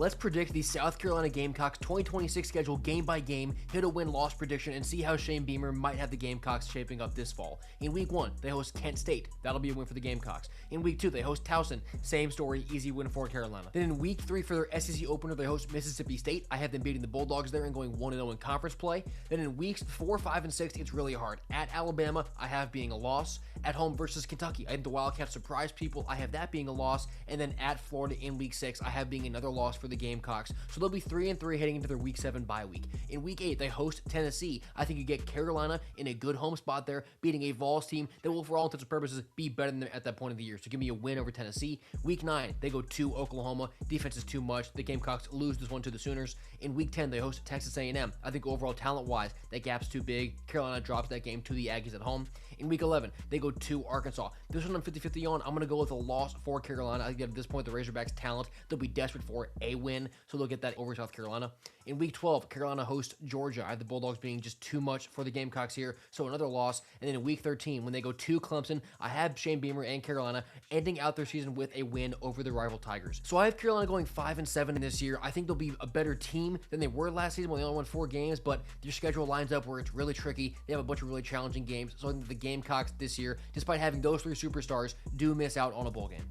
Let's predict the South Carolina Gamecocks 2026 schedule game by game, hit a win-loss prediction, and see how Shane Beamer might have the Gamecocks shaping up this fall. In Week 1, they host Kent State. That'll be a win for the Gamecocks. In Week 2, they host Towson. Same story, easy win for Carolina. Then in Week 3 for their SEC opener, they host Mississippi State. I have them beating the Bulldogs there and going 1-0 in conference play. Then in Weeks 4, 5, and 6, it's really hard. At Alabama, I have being a loss. At home versus Kentucky, I think the Wildcats surprise people. I have that being a loss. And then at Florida in Week 6, I have being another loss for the Gamecocks. So they'll be 3-3 heading into their Week 7 bye week. In Week 8, they host Tennessee. I think you get Carolina in a good home spot there, beating a Vols team that will, for all intents and purposes, be better than them at that point of the year. So give me a win over Tennessee. Week 9, they go to Oklahoma. Defense is too much. The Gamecocks lose this one to the Sooners. In Week 10, they host Texas A&M. I think overall talent-wise, that gap's too big. Carolina drops that game to the Aggies at home. In Week 11, they go to Arkansas. This one I'm 50-50 on. I'm going to go with a loss for Carolina. I think at this point, the Razorbacks' talent, they'll be desperate for a win, so they'll get that over South Carolina. In Week 12, Carolina hosts Georgia. I have the Bulldogs being just too much for the Gamecocks here, so another loss. And then in Week 13, when they go to Clemson, I have Shane Beamer and Carolina ending out their season with a win over the rival Tigers. So I have Carolina going 5-7 in this year. I think they'll be a better team than they were last season when they only won 4 games, but their schedule lines up where it's really tricky. They have a bunch of really challenging games, so I think the Gamecocks this year, despite having those 3 superstars, do miss out on a bowl game.